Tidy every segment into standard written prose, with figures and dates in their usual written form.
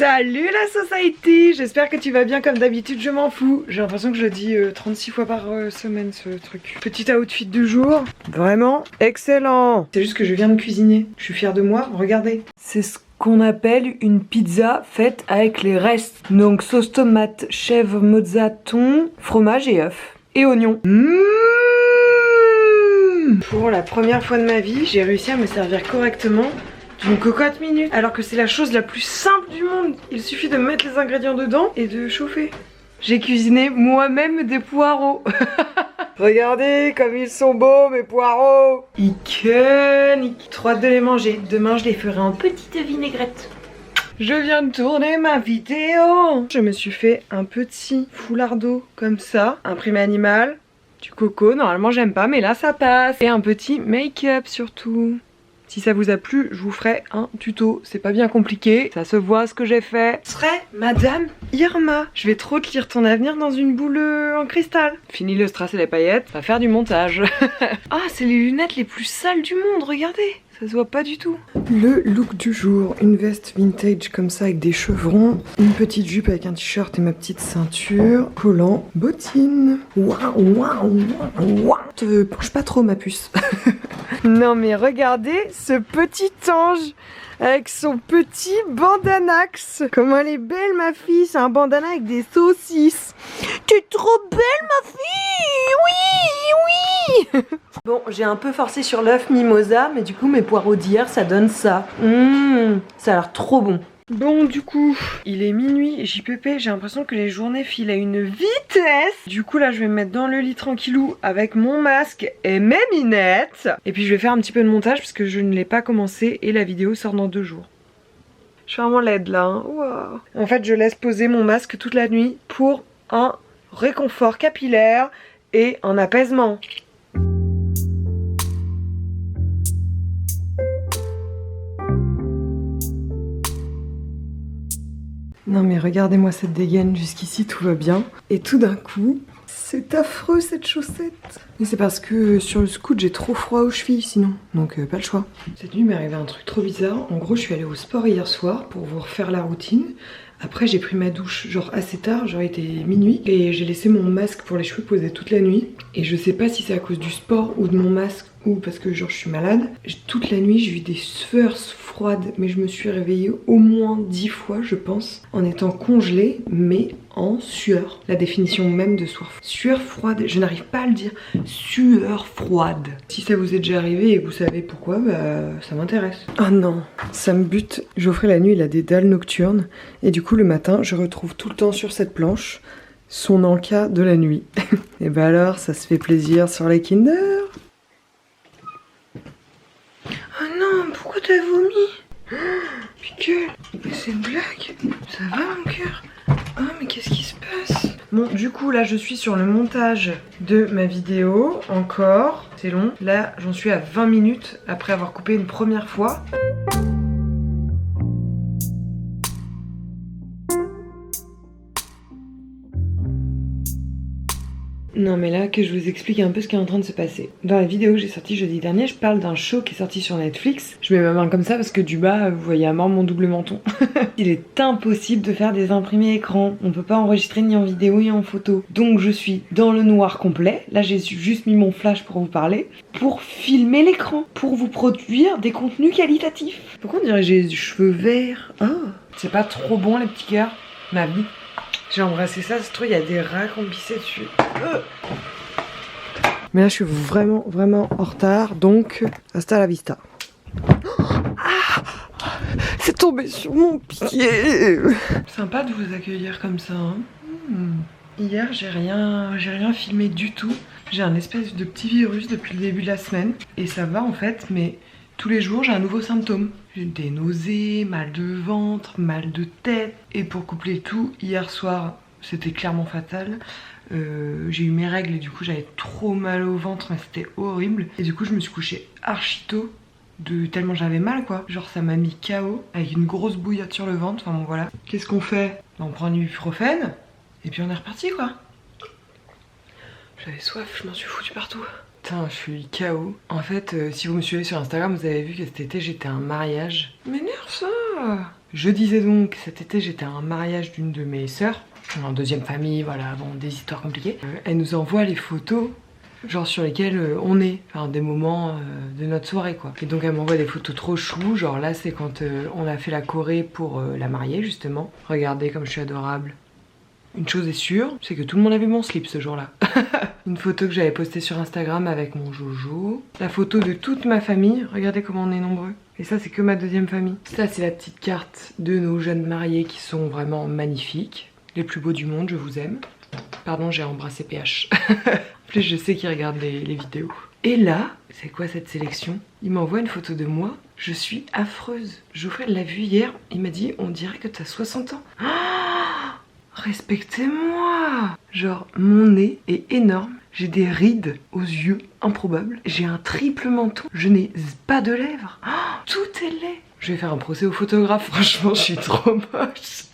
Salut la society, j'espère que tu vas bien comme d'habitude, je m'en fous. J'ai l'impression que je le dis 36 fois par semaine ce truc. Petit outfit du jour, vraiment excellent. C'est juste que je viens de cuisiner, je suis fière de moi, regardez. C'est ce qu'on appelle une pizza faite avec les restes. Donc sauce tomate, chèvre, mozza, thon, fromage et œufs. Et oignons. Pour la première fois de ma vie, j'ai réussi à me servir correctement d'une cocotte minute, alors que c'est la chose la plus simple du monde. Il suffit de mettre les ingrédients dedans et de chauffer. J'ai cuisiné moi-même des poireaux. Regardez comme ils sont beaux mes poireaux. Iconique. Trop hâte de les manger. Demain je les ferai en petite vinaigrette. Je viens de tourner ma vidéo. Je me suis fait un petit foulardeau comme ça, imprimé animal, du coco. Normalement j'aime pas mais là ça passe. Et un petit make-up surtout. Si ça vous a plu, je vous ferai un tuto, c'est pas bien compliqué, ça se voit ce que j'ai fait. Ce serait Madame Irma. Je vais trop te lire ton avenir dans une boule en cristal. Fini le strass et les paillettes, on va faire du montage. Ah, c'est les lunettes les plus sales du monde, regardez. Ça se voit pas du tout. Le look du jour, une veste vintage comme ça avec des chevrons, une petite jupe avec un t-shirt et ma petite ceinture, collant, bottines. Waouh, waouh, waouh. Te penche pas trop ma puce. Non mais regardez ce petit ange avec son petit bandanax. Comment elle est belle ma fille, c'est un bandana avec des saucisses. T'es trop belle ma fille. Oui, oui. Bon, j'ai un peu forcé sur l'œuf mimosa, mais du coup mes poireaux d'hier ça donne ça. Ça a l'air trop bon. Bon du coup, il est minuit, JPP, j'ai l'impression que les journées filent à une vitesse. Du coup là je vais me mettre dans le lit tranquillou avec mon masque et mes minettes. Et puis je vais faire un petit peu de montage parce que je ne l'ai pas commencé et la vidéo sort dans 2 jours. Je suis vraiment laide là, hein. Wow. En fait je laisse poser mon masque toute la nuit pour un réconfort capillaire et un apaisement. Non mais regardez-moi cette dégaine, jusqu'ici tout va bien. Et tout d'un coup, c'est affreux cette chaussette. Mais c'est parce que sur le scoot j'ai trop froid aux chevilles sinon, donc pas le choix. Cette nuit m'est arrivé un truc trop bizarre. En gros je suis allée au sport hier soir pour vous refaire la routine. Après j'ai pris ma douche genre assez tard, genre il était minuit. Et j'ai laissé mon masque pour les cheveux posé toute la nuit. Et je sais pas si c'est à cause du sport ou de mon masque ou parce que genre je suis malade. Toute la nuit j'ai eu des sueurs froides, mais je me suis réveillée au moins 10 fois je pense, en étant congelée mais en sueur. La définition même de sueur froide, je n'arrive pas à le dire, sueur froide. Si ça vous est déjà arrivé et vous savez pourquoi, bah ça m'intéresse. Ah non, ça me bute. Geoffrey la nuit il a des dalles nocturnes et du coup le matin je retrouve tout le temps sur cette planche son encas de la nuit. Et bah alors ça se fait plaisir sur les Kinder. Oh non, pourquoi t'as vomi? Piqueux, mais c'est une blague. Ça va mon cœur? Oh mais qu'est-ce qui se passe? Bon du coup là je suis sur le montage de ma vidéo encore. C'est long. Là j'en suis à 20 minutes après avoir coupé une première fois. Non mais là que je vous explique un peu ce qui est en train de se passer. Dans la vidéo que j'ai sortie jeudi dernier, je parle d'un show qui est sorti sur Netflix. Je mets ma main comme ça parce que du bas, vous voyez à mort mon double menton. Il est impossible de faire des imprimés écran. On peut pas enregistrer ni en vidéo ni en photo. Donc je suis dans le noir complet. Là j'ai juste mis mon flash pour vous parler. Pour filmer l'écran. Pour vous produire des contenus qualitatifs. Pourquoi on dirait que j'ai des cheveux verts? Ah, c'est pas trop bon les petits cœurs? Ma vie. J'ai embrassé ça, ce truc, il y a des rats qui ont pissé dessus. Mais là, je suis vraiment en retard, donc hasta la vista. Ah, c'est tombé sur mon pied. Sympa de vous accueillir comme ça. Hein. Hier, j'ai rien filmé du tout. J'ai un espèce de petit virus depuis le début de la semaine. Et ça va en fait, mais tous les jours, j'ai un nouveau symptôme. J'ai des nausées, mal de ventre, mal de tête. Et pour coupler le tout, hier soir, c'était clairement fatal. J'ai eu mes règles et du coup j'avais trop mal au ventre, mais c'était horrible. Et du coup je me suis couchée archi tôt, tellement j'avais mal quoi. Genre ça m'a mis KO avec une grosse bouillotte sur le ventre. Enfin bon voilà. Qu'est-ce qu'on fait? On prend du ibuprofène et puis on est reparti quoi. J'avais soif, je m'en suis foutu partout. Putain, je suis KO. En fait, si vous me suivez sur Instagram, vous avez vu que cet été j'étais à un mariage. M'énerve ça. Je disais donc, cet été j'étais à un mariage d'une de mes sœurs, en deuxième famille, voilà, bon, des histoires compliquées. Elle nous envoie les photos, genre sur lesquelles on est, enfin des moments de notre soirée quoi. Et donc elle m'envoie des photos trop chou, genre là c'est quand on a fait la choré pour la mariée justement. Regardez comme je suis adorable. Une chose est sûre, c'est que tout le monde avait mon slip ce jour-là. Une photo que j'avais postée sur Instagram avec mon Jojo. La photo de toute ma famille, regardez comment on est nombreux. Et ça c'est que ma deuxième famille. Ça c'est la petite carte de nos jeunes mariés qui sont vraiment magnifiques. Les plus beaux du monde, je vous aime. Pardon, j'ai embrassé PH. En plus je sais qu'il regarde les vidéos. Et là, c'est quoi cette sélection? Il m'envoie une photo de moi. Je suis affreuse. Geoffrey l'a vu hier, il m'a dit on dirait que t'as 60 ans. Oh, respectez-moi! Genre mon nez est énorme. J'ai des rides aux yeux improbables. J'ai un triple menton. Je n'ai pas de lèvres. Oh, tout est laid. Je vais faire un procès au photographe. Franchement, je suis trop moche.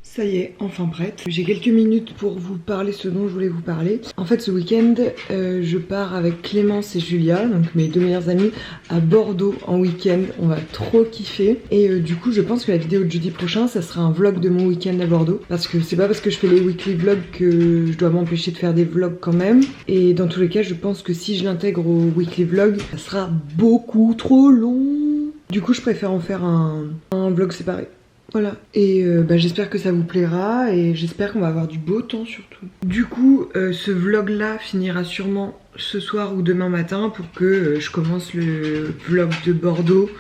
Ça y est, enfin prête. J'ai quelques minutes pour vous parler ce dont je voulais vous parler. En fait, ce week-end, je pars avec Clémence et Julia, donc mes deux meilleures amies, à Bordeaux en week-end. On va trop kiffer. Et du coup, je pense que la vidéo de jeudi prochain, ça sera un vlog de mon week-end à Bordeaux. Parce que c'est pas parce que je fais les weekly vlogs que je dois m'empêcher de faire des vlogs quand même. Et dans tous les cas, je pense que si je l'intègre au weekly vlog, ça sera beaucoup trop long. Du coup, je préfère en faire un vlog séparé. Voilà, et j'espère que ça vous plaira et j'espère qu'on va avoir du beau temps surtout. Du coup, ce vlog là finira sûrement ce soir ou demain matin pour que je commence le vlog de Bordeaux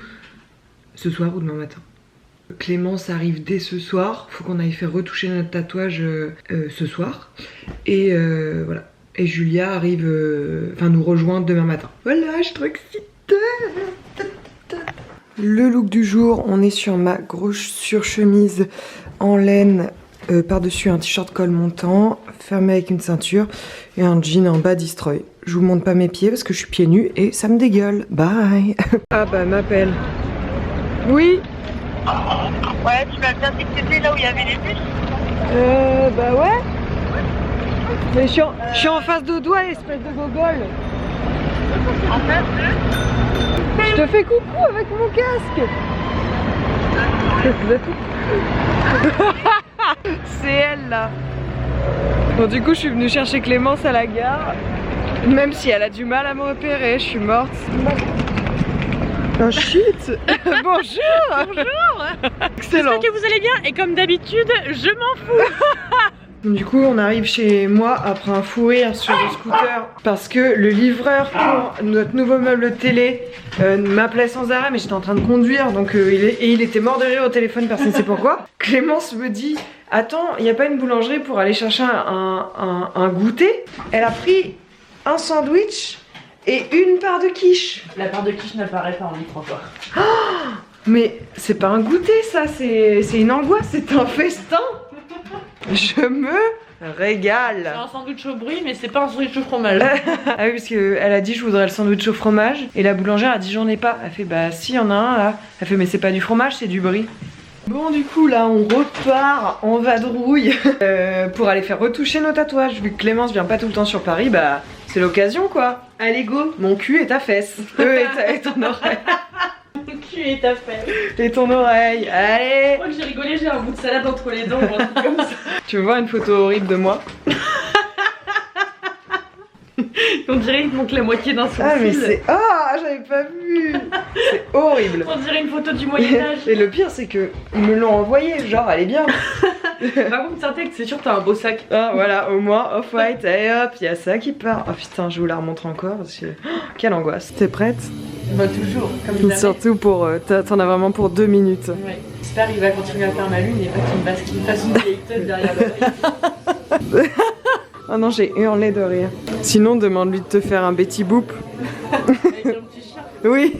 ce soir ou demain matin. Clémence arrive dès ce soir, faut qu'on aille faire retoucher notre tatouage ce soir. Et voilà, et Julia arrive, nous rejoint demain matin. Voilà, je suis trop excitée. Le look du jour, on est sur ma grosse surchemise en laine par-dessus un t-shirt col montant, fermé avec une ceinture et un jean en bas destroy. Je vous montre pas mes pieds parce que je suis pieds nus et ça me dégueule. Bye. Ah bah m'appelle. Oui. Ouais, tu m'as bien dit que c'était là où il y avait les bus. Bah ouais. Mais je suis en face de toi, espèce de gogole. En face de... Je te fais coucou avec mon casque. C'est elle là. Bon du coup je suis venue chercher Clémence à la gare. Même si elle a du mal à me repérer, je suis morte. Oh shit. Bonjour. Bonjour. Excellent. J'espère que vous allez bien et comme d'habitude je m'en fous. Du coup on arrive chez moi après un fou rire sur le scooter parce que le livreur pour notre nouveau meuble télé m'appelait sans arrêt mais j'étais en train de conduire donc il était mort de rire au téléphone, personne ne sait pourquoi. Clémence me dit attends, il n'y a pas une boulangerie pour aller chercher un goûter? Elle a pris un sandwich et une part de quiche. La part de quiche n'apparaît pas en micro encore. Oh, mais c'est pas un goûter ça, c'est une angoisse, c'est un festin. Je me régale. C'est un sandwich au brie mais c'est pas un sandwich au fromage. Ah oui parce qu'elle a dit je voudrais le sandwich au fromage et la boulangère a dit j'en ai pas. Elle fait bah si y en a un là. Elle fait mais c'est pas du fromage c'est du brie. Bon du coup là on repart en vadrouille pour aller faire retoucher nos tatouages. Vu que Clémence vient pas tout le temps sur Paris, bah c'est l'occasion quoi. Allez go, mon cul et ta fesse. Et ton oreille. Mon cul et ta fesse. Et ton oreille, allez. Je crois que j'ai rigolé, j'ai un bout de salade entre les dents ou un truc comme ça. Tu veux voir une photo horrible de moi? On dirait qu'il te manque la moitié d'un sourcil. Ah mais c'est... Ah j'avais pas vu. C'est horrible. On dirait une photo du Moyen-Âge. Et le pire c'est que ils me l'ont envoyé, genre elle est bien. Par contre Sartek, c'est sûr que t'as un beau sac. Ah voilà, au moins off-white, allez hop, il y a ça qui part. Oh putain, je vous la remontre encore parce que... Oh, quelle angoisse. T'es prête? Bah toujours, comme il Surtout pour... t'en as vraiment pour 2 minutes. Ouais. J'espère qu'il va continuer à faire ma lune et pas qu'il me fasse une vieille tête derrière l'oreille. Oh non, j'ai hurlé de rire. Sinon, demande-lui de te faire un Betty Boop. Avec un petit chien Oui,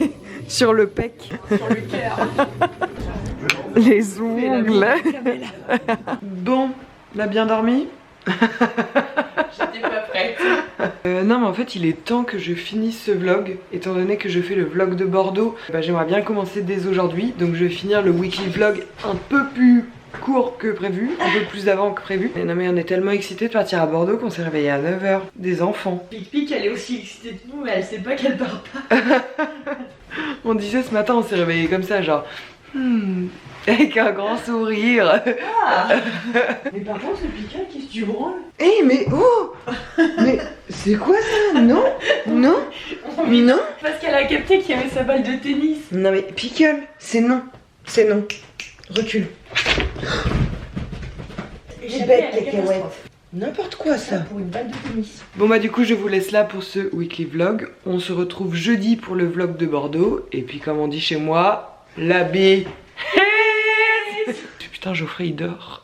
sur le pec. sur le cœur. Les ongles. Bon, on a bien dormi? J'étais pas prête. Non mais en fait il est temps que je finisse ce vlog. Étant donné que je fais le vlog de Bordeaux, j'aimerais bien commencer dès aujourd'hui. Donc je vais finir le weekly vlog un peu plus court que prévu, un peu plus avant que prévu. Et non mais on est tellement excités de partir à Bordeaux qu'on s'est réveillé à 9 h. Des enfants. Pic elle est aussi excitée que nous mais elle sait pas qu'elle part pas. On disait ce matin, on s'est réveillé comme ça genre Avec un grand sourire. Mais par contre, ce piquant, qu'est-ce que tu branles? Eh mais oh. Mais c'est quoi ça? Non. Non. Non. Parce qu'elle a capté qu'il y avait sa balle de tennis. Non mais pickle, c'est non. C'est non. Recule. Bête cacahuète. N'importe quoi ça. Pour une balle de tennis. Bon bah du coup je vous laisse là pour ce weekly vlog. On se retrouve jeudi pour le vlog de Bordeaux. Et puis comme on dit chez moi, la bise. Putain Geoffrey il dort.